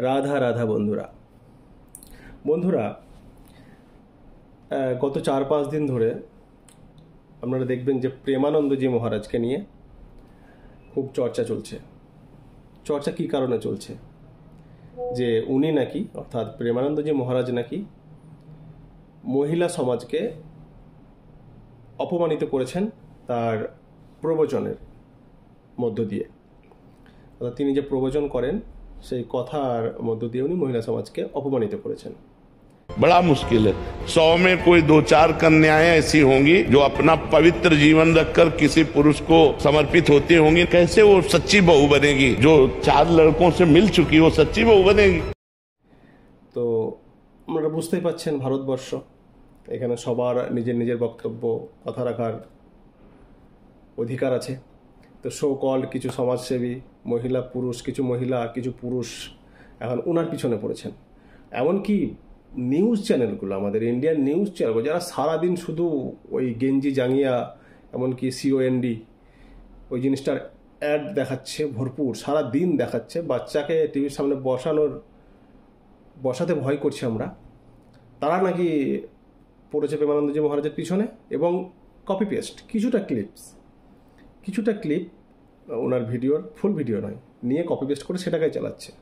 রাধা রাধা বন্ধুরা বন্ধুরা গত 4-5 দিন ধরে আপনারা দেখবেন যে প্রেমানন্দজি মহারাজকে নিয়ে খুব চর্চা চলছে। চর্চা কী কারণে চলছে? যে উনি নাকি অর্থাৎ প্রেমানন্দজি মহারাজ নাকি মহিলা সমাজকে অপমানিত করেছেন তার প্রবচনের মধ্য দিয়ে। অর্থাৎ তিনি যে প্রবচন করেন সেই কথার মধ্য দিয়ে উনি মহিলা সমাজকে অপমানিত করেছেন। बड़ा मुश्किल है। 100 में कोई 2-4 कन्याएं ऐसी होंगी जो अपना पवित्र जीवन रखकर किसी पुरुष को समर्पित होती होंगी। कैसे वो सच्ची बहू बनेगी? जो 4 लड़कों से मिल चुकी वो सच्ची बहू बनेगी? তো আপনারা বুঝতেই পাচ্ছেন ভারতবর্ষ, এখানে সবার নিজের নিজের বক্তব্য কথা রাখার অধিকার আছে। তো সো কল্ড কিছু সমাজসেবী মহিলা পুরুষ, কিছু মহিলা আর কিছু পুরুষ এখন ওনার পিছনে পড়েছেন। এমনকি নিউজ চ্যানেলগুলো, আমাদের ইন্ডিয়ান নিউজ চ্যানেলগুলো, যারা সারাদিন শুধু ওই গেঞ্জি জাঙ্গিয়া এমনকি সিওএনডি ওই জিনিসটার অ্যাড দেখাচ্ছে, ভরপুর সারা দিন দেখাচ্ছে। বাচ্চাকে টিভির সামনে বসাতে ভয় করছে আমরা, তারা নাকি পড়েছে প্রেমানন্দজি মহারাজের পিছনে। এবং কপি পেস্ট কিছুটা ক্লিপ ওনার ভিডিওর ফুল ভিডিও নয়, নিয়ে কপি পেস্ট করে সেটাকেই চালাচ্ছে।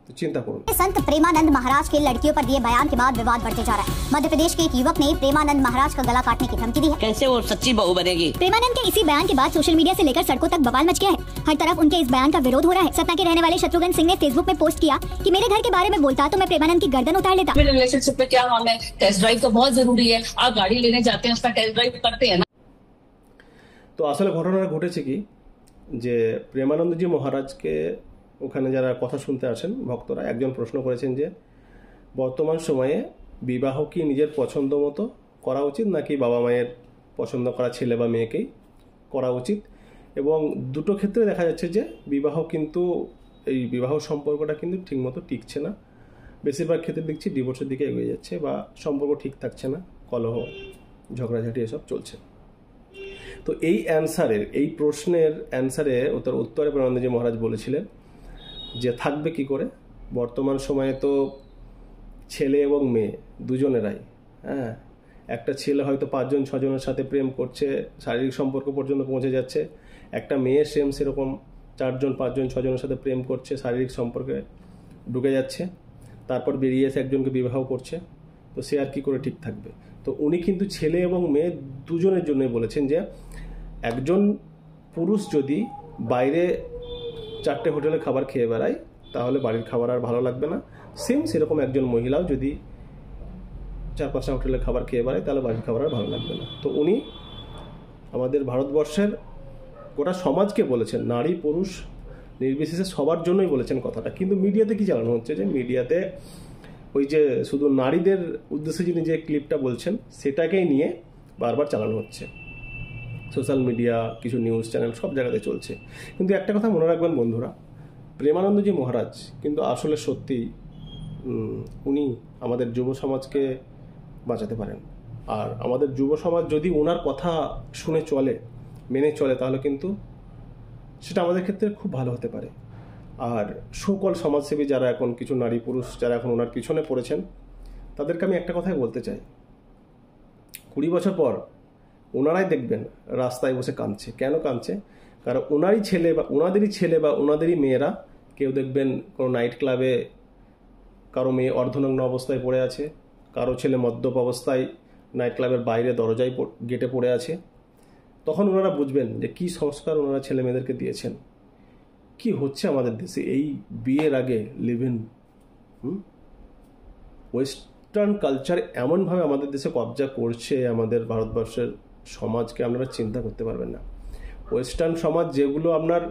तो चिंता करो। संत प्रेमानंद महाराज के लड़कियों पर दिए बयान के बाद विवाद बढ़ते जा रहा है। मध्य प्रदेश के एक युवक ने प्रेमानंद महाराज का गला काटने की धमकी दी है। कैसे वो सच्ची बहू बनेगी? प्रेमानंद के इसी बयान के बाद सोशल मीडिया से लेकर सड़कों तक बवाल मच गया है। हर तरफ उनके इस बयान का विरोध हो रहा है। सतना के रहने वाले शत्रुघ्न सिंह ने फेसबुक में पोस्ट किया कि मेरे घर के बारे में बोलता तो मैं प्रेमानंद की गर्दन उतार लेता। रिलेशनशिप में क्या हम है, टेस्ट ड्राइव तो बहुत जरूरी है। आप गाड़ी लेने जाते हैं उसका टेस्ट ड्राइव करते हैं ना। তো আসলে ঘটনাটা ঘটেছে কি, যে প্রেমানন্দজি মহারাজকে ওখানে যারা কথা শুনতে আসেন ভক্তরা একজন প্রশ্ন করেছেন যে বর্তমান সময়ে বিবাহ কি নিজের পছন্দ মতো করা উচিত নাকি বাবা মায়ের পছন্দ করা ছেলে বা মেয়েকেই করা উচিত। এবং দুটো ক্ষেত্রে দেখা যাচ্ছে যে এই বিবাহ সম্পর্কটা কিন্তু ঠিকমতো টিকছে না। বেশিরভাগ ক্ষেত্রে দেখছি ডিভোর্সের দিকে এগিয়ে যাচ্ছে বা সম্পর্ক ঠিক থাকছে না, কলহ ঝগড়াঝাটি এসব চলছে। তো এই প্রশ্নের অ্যান্সারে উত্তরে প্রেমানন্দজি মহারাজ বলেছিলেন যে থাকবে কি করে, বর্তমান সময়ে তো ছেলে এবং মেয়ে দুজনেরাই, একটা ছেলে হয়তো 5-6 জনের সাথে প্রেম করছে, শারীরিক সম্পর্ক পর্যন্ত পৌঁছে যাচ্ছে। একটা মেয়ে সেরকম 4-5-6জনের সাথে প্রেম করছে, শারীরিক সম্পর্কে ঢুকে যাচ্ছে, তারপর বেরিয়ে এসে একজনকে বিবাহ করছে। তো সে আর কি করে ঠিক থাকবে? তো উনি কিন্তু ছেলে এবং মেয়ে দুজনের জন্যই বলেছেন যে একজন পুরুষ যদি বাইরে 4টে হোটেলে খাবার খেয়ে বেড়ায় তাহলে বাড়ির খাবার আর ভালো লাগবে না। সেরকম একজন মহিলাও যদি 4-5টা হোটেলে খাবার খেয়ে বেড়ায় তাহলে বাড়ির খাবার আর ভালো লাগবে না। তো উনি আমাদের ভারতবর্ষের গোটা সমাজকে বলেছেন, নারী পুরুষ নির্বিশেষে সবার জন্যই বলেছেন কথাটা। কিন্তু মিডিয়াতে কি চালানো হচ্ছে, যে মিডিয়াতে ওই যে শুধু নারীদের উদ্দেশ্যে যিনি যে ক্লিপটা বলছেন সেটাকেই নিয়ে বারবার চালানো হচ্ছে। সোশ্যাল মিডিয়া, কিছু নিউজ চ্যানেল, সব জায়গাতে চলছে। কিন্তু একটা কথা মনে রাখবেন বন্ধুরা, প্রেমানন্দজি মহারাজ কিন্তু আসলে সত্যিই উনি আমাদের যুব সমাজকে বাঁচাতে পারেন। আর আমাদের যুব সমাজ যদি ওনার কথা শুনে মেনে চলে তাহলে কিন্তু সেটা আমাদের ক্ষেত্রে খুব ভালো হতে পারে। আর সকল সমাজসেবী যারা এখন কিছু নারী পুরুষ যারা এখন ওনার পিছনে পড়েছেন তাদেরকে আমি একটা কথাই বলতে চাই, 20 বছর পর ওনারাই দেখবেন রাস্তায় বসে কাঁদছে। কেন কাঁদছে? কারণ ওনাদেরই ছেলে বা ওনাদেরই মেয়েরা, কেউ দেখবেন কোনো নাইট ক্লাবে কারো মেয়ে অর্ধনগ্ন অবস্থায় পড়ে আছে, কারো ছেলে মদ্যপ অবস্থায় নাইট ক্লাবের বাইরে দরজায় গেটে পড়ে আছে। তখন ওনারা বুঝবেন যে কী সংস্কার ওনারা ছেলে মেয়েদেরকে দিয়েছেন, কি হচ্ছে আমাদের দেশে। এই বিয়ের আগে লিভ ইন ওয়েস্টার্ন কালচার এমনভাবে আমাদের দেশে কবজা করছে আমাদের ভারতবর্ষের সমাজকে, আপনারা চিন্তা করতে পারবেন না। ওয়েস্টার্ন সমাজ যেগুলো আপনার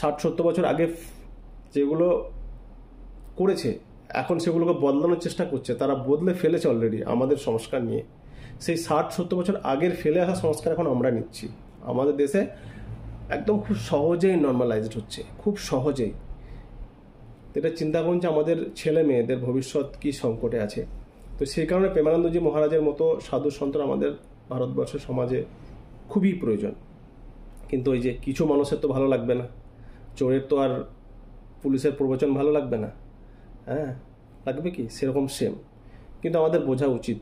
60-70 বছর আগে যেগুলো করেছে, এখন সেগুলোকে বদলানোর চেষ্টা করছে। তারা বদলে ফেলেছে অলরেডি আমাদের সংস্কার নিয়ে। সেই 60-70 বছর আগের ফেলে আসা সংস্কার এখন আমরা নিচ্ছি। আমাদের দেশে একদম খুব সহজেই নর্মালাইজড হচ্ছে, খুব সহজেই। এটা চিন্তা করুন যে আমাদের ছেলে মেয়েদের ভবিষ্যৎ কি সংকটে আছে। তো সেই কারণে প্রেমানন্দজি মহারাজের মতো সাধু সন্তরা আমাদের ভারতবর্ষের সমাজে খুবই প্রয়োজন। কিন্তু ওই যে কিছু মানুষের তো ভালো লাগবে না, চোরের তো আর পুলিশের প্রবচন ভালো লাগবে না? হ্যাঁ, লাগবে কি? সেরকম সেম। কিন্তু আমাদের বোঝা উচিত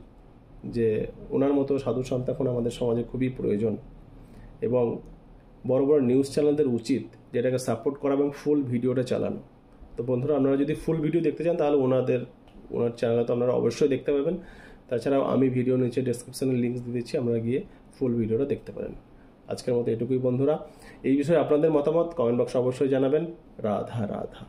যে ওনার মতো সাধু সন্ত এখন আমাদের সমাজে খুবই প্রয়োজন, এবং বড় বড় নিউজ চ্যানেলদের উচিত যেটাকে সাপোর্ট করা এবং ফুল ভিডিওটা চালানো। তো বন্ধুরা, আপনারা যদি ফুল ভিডিও দেখতে চান তাহলে ওনার চ্যানেলে তো আপনারা অবশ্যই দেখতে পাবেন। তাছাড়াও আমি ভিডিও নিচে ডেসক্রিপশনে লিঙ্ক দিয়ে দিচ্ছি, আপনারা গিয়ে ফুল ভিডিওটা দেখতে পারেন। আজকের মতো এটুকুই বন্ধুরা। এই বিষয়ে আপনাদের মতামত কমেন্ট বক্সে অবশ্যই জানাবেন। রাধা রাধা।